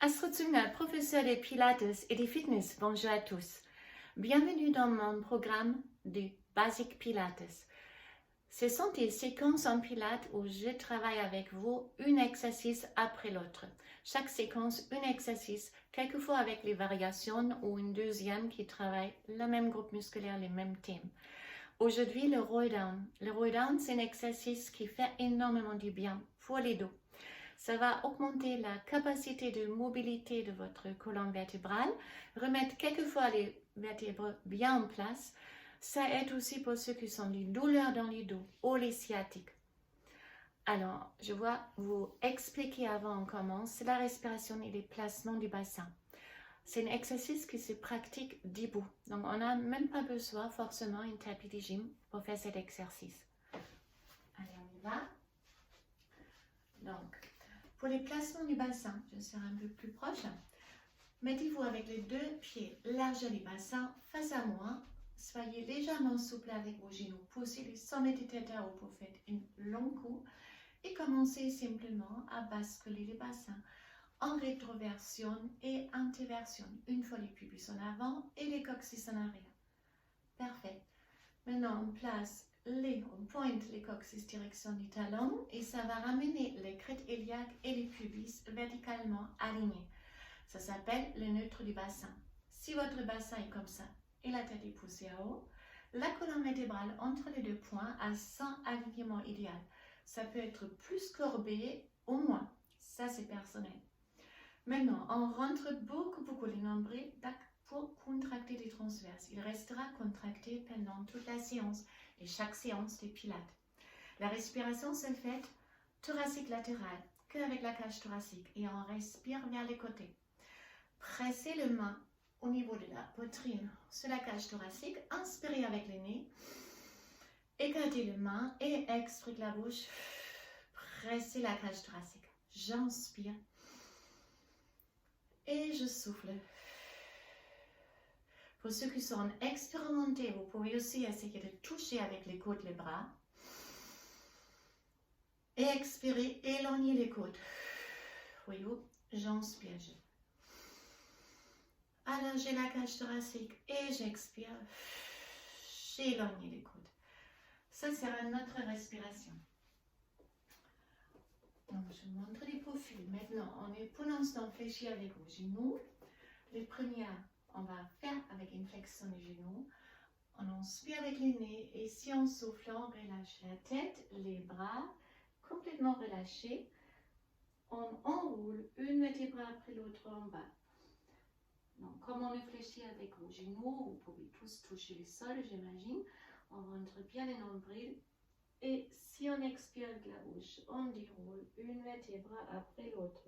Astrid Züngner, professeur de Pilates et de fitness, bonjour à tous. Bienvenue dans mon programme du Basic Pilates. Ce sont des séquences en Pilates où je travaille avec vous un exercice après l'autre. Chaque séquence, un exercice, quelquefois avec les variations ou une deuxième qui travaille le même groupe musculaire, les mêmes thèmes. Aujourd'hui, le roll down. Le roll down, c'est un exercice qui fait énormément du bien pour les dos. Ça va augmenter la capacité de mobilité de votre colonne vertébrale, remettre quelquefois les vertèbres bien en place. Ça aide aussi pour ceux qui ont des douleurs dans les dos ou les sciatiques. Alors, je vais vous expliquer avant on commence la respiration et les placements du bassin. C'est un exercice qui se pratique debout. Donc, on n'a même pas besoin forcément d'un tapis de gym pour faire cet exercice. Allez, on y va. Donc, pour les placements du bassin, je serai un peu plus proche. Mettez-vous avec les deux pieds larges du bassin face à moi. Soyez légèrement souple avec vos genoux. Poussez les sommets de tête à haut pour faire une longue courbe. Et commencez simplement à basculer le bassin en rétroversion et introversion. Une fois les pubis en avant et les coccyx en arrière. Parfait. Maintenant, on pointe les coccyx direction du talon et ça va ramener les crêtes iliaques et les pubis verticalement alignés. Ça s'appelle le neutre du bassin. Si votre bassin est comme ça et la tête est poussée à haut, la colonne vertébrale entre les deux points a son alignement idéal. Ça peut être plus courbé ou moins. Ça, c'est personnel. Maintenant, on rentre beaucoup les nombrils pour contracter les transverses. Il restera contracté pendant toute la séance et chaque séance des pilates. La respiration se fait thoracique latéral, qu'avec la cage thoracique, et on respire vers les côtés. Pressez les mains au niveau de la poitrine sur la cage thoracique, inspirez avec le nez, écartez les mains et expirez la bouche, pressez la cage thoracique. J'inspire et je souffle. Pour ceux qui sont expérimentés, vous pouvez aussi essayer de toucher avec les côtes les bras. Et expirez, éloignez les côtes. Voyez-vous, j'inspire. Allongez la cage thoracique et j'expire. J'éloigne les côtes. Ça sera notre respiration. Donc, je vous montre les profils. Maintenant, on est pour l'instant fléchi avec vos genoux. Les premières, on va faire avec une flexion des genoux. On inspire avec les nez et si on souffle, on relâche la tête, les bras complètement relâchés. On enroule une vertébrale après l'autre en bas. Donc, comme on est fléchi avec vos genoux, vous pouvez tous toucher le sol, j'imagine. On rentre bien les nombrils. Et si on expire avec la bouche, on déroule une vertébrale après l'autre.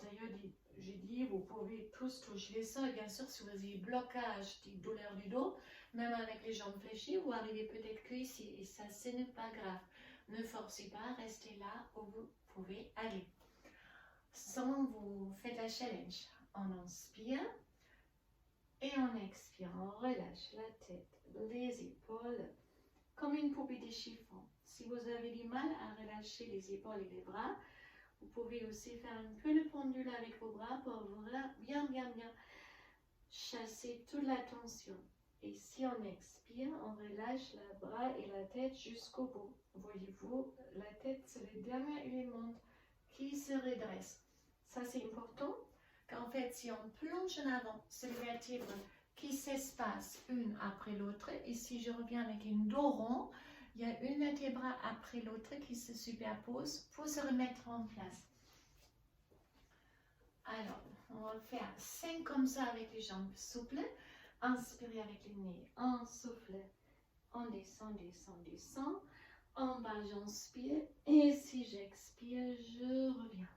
D'ailleurs, j'ai dit, vous pouvez tous toucher le sol. Bien sûr, si vous avez blocage, des douleurs du dos, même avec les jambes fléchies, vous arrivez peut-être qu'ici. Et ça, ce n'est pas grave. Ne forcez pas, restez là où vous pouvez aller. Sans vous faites la challenge. On inspire. Et on expire, on relâche la tête, les épaules, comme une poupée de chiffon. Si vous avez du mal à relâcher les épaules et les bras, vous pouvez aussi faire un peu le pendule avec vos bras pour bien chasser toute la tension. Et si on expire, on relâche les bras et la tête jusqu'au bout. Voyez-vous, la tête, c'est le dernier élément qui se redresse. Ça, c'est important. Qu'en fait, si on plonge en avant, c'est les vertèbres qui s'espacent une après l'autre. Et si je reviens avec une dos rond, il y a une vertèbre après l'autre qui se superpose pour se remettre en place. Alors, on va faire 5 comme ça avec les jambes souples. Inspirez avec le nez, on souffle, on descend, descend. En bas, j'inspire. Et si j'expire, je reviens.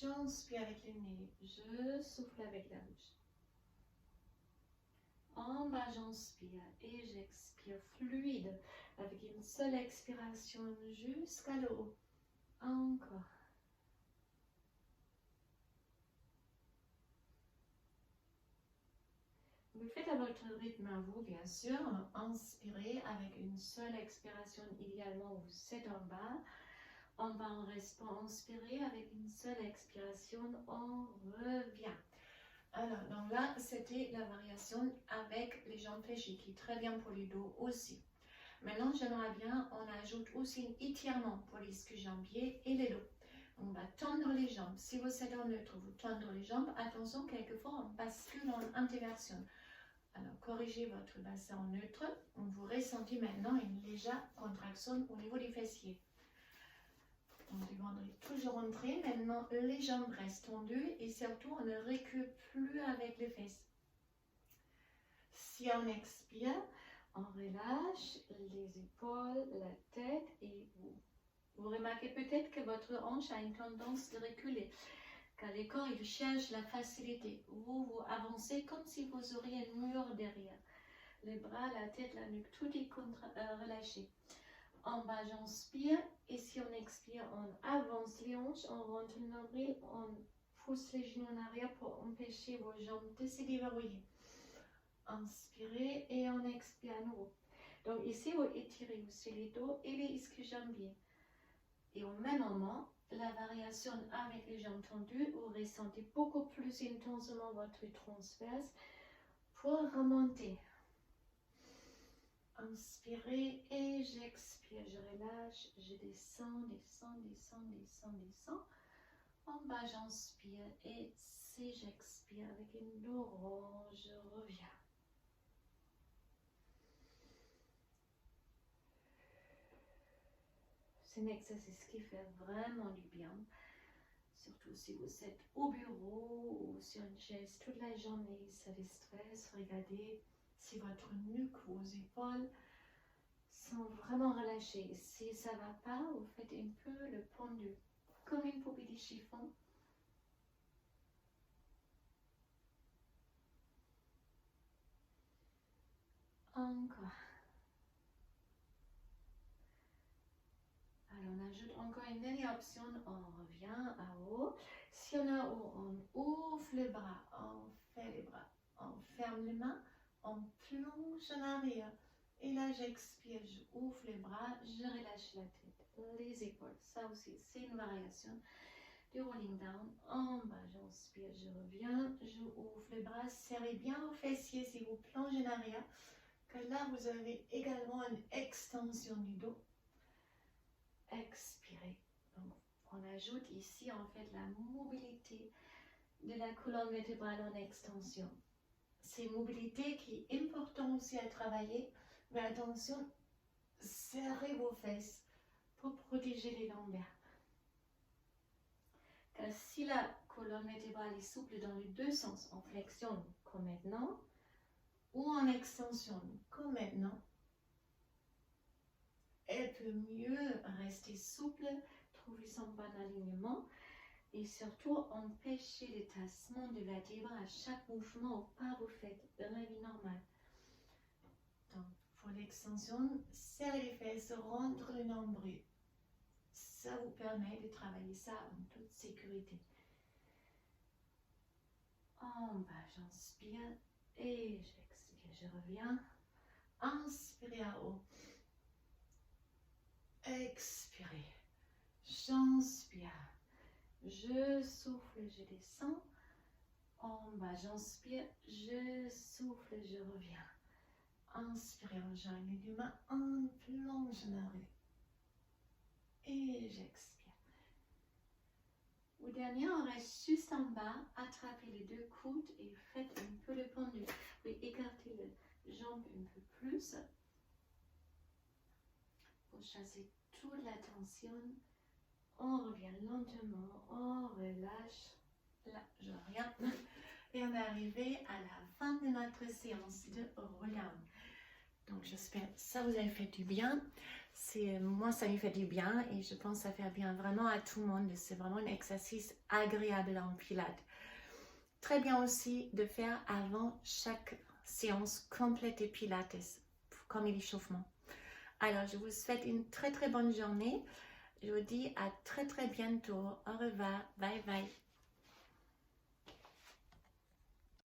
J'inspire avec le nez, je souffle avec la bouche. En bas, j'inspire et j'expire fluide avec une seule expiration jusqu'à le haut. Encore. Vous faites à votre rythme à vous, bien sûr. Inspirez avec une seule expiration, idéalement vous êtes en bas. On va en restant inspiré avec une seule expiration, on revient. Alors, donc là, c'était la variation avec les jambes fléchies, qui est très bien pour le dos aussi. Maintenant, j'aimerais bien, on ajoute aussi un étirement pour les ischio-jambiers et les dos. On va tendre les jambes. Si vous êtes en neutre, vous tendez les jambes. Attention, quelquefois, on bascule en inversion. Alors, corrigez votre bassin en neutre. Vous ressentez maintenant une légère contraction au niveau des fessiers. On devrait toujours entrer. Maintenant, les jambes restent tendues et surtout, on ne recule plus avec les fesses. Si on expire, on relâche les épaules, la tête et vous remarquez peut-être que votre hanche a une tendance de reculer, car le corps il cherche la facilité. Vous avancez comme si vous auriez un mur derrière. Les bras, la tête, la nuque, tout est relâché. En bas, j'inspire et si on expire, on avance les hanches, on rentre le nombril, on pousse les genoux en arrière pour empêcher vos jambes de se déverrouiller. Inspirez et on expire à nouveau. Donc ici, vous étirez aussi les dos et les ischio-jambiers. Et au même moment, la variation avec les jambes tendues, vous ressentez beaucoup plus intensément votre transverse pour remonter. Inspirez et j'expire, je relâche, je descends, descends, descends, descends, descends. En bas, j'inspire et si j'expire avec une dos, je reviens. C'est un exercice qui fait vraiment du bien, surtout si vous êtes au bureau ou sur une chaise toute la journée, ça déstresse. Regardez si votre nuque, vos épaules sont vraiment relâchées. Si ça ne va pas, vous faites un peu le pendu, comme une poupée de chiffon. Encore. Alors, on ajoute encore une dernière option, on revient à haut. Si on a haut, on ouvre le bras, on fait les bras, on ferme les mains, on plonge en arrière. Et là, j'expire, je ouvre les bras, je relâche la tête, les épaules. Ça aussi, c'est une variation du rolling down. En bas, j'inspire, je reviens, je ouvre les bras, serrez bien vos fessiers si vous plongez en arrière. Car là, vous avez également une extension du dos. Expirez. Donc, on ajoute ici en fait la mobilité de la colonne vertébrale en extension. C'est une mobilité qui est importante aussi à travailler, mais attention, serrez vos fesses pour protéger les lombaires. Car si la colonne vertébrale est souple dans les deux sens, en flexion comme maintenant, ou en extension comme maintenant, elle peut mieux rester souple, trouver son bon alignement et surtout empêcher les tassements de vertèbres à chaque mouvement ou pas vous faites dans la vie normale. Donc, pour l'extension, serrez les fesses, rentre le nombril. Ça vous permet de travailler ça en toute sécurité. En bas, j'inspire et j'expire, je reviens. Inspirez à haut. Expirez. J'inspire. Je souffle, je descends. En bas, j'inspire. Je souffle, je reviens. Inspirez en jungle du main. En plonge en arrière. Et j'expire. Au dernier, on reste juste en bas. Attrapez les deux coudes et faites un peu le pendu. Oui, écartez les jambes un peu plus. Pour chasser toute la tension, on revient lentement, on relâche. Là, je reviens. Et on est arrivé à la fin de notre séance de roll-down. Donc, j'espère que ça vous a fait du bien. Moi, ça me fait du bien et je pense que ça fait bien vraiment à tout le monde. C'est vraiment un exercice agréable en pilates. Très bien aussi de faire avant chaque séance complète de pilates, comme l'échauffement. Alors, je vous souhaite une très très bonne journée. Je vous dis à très très bientôt. Au revoir. Bye bye.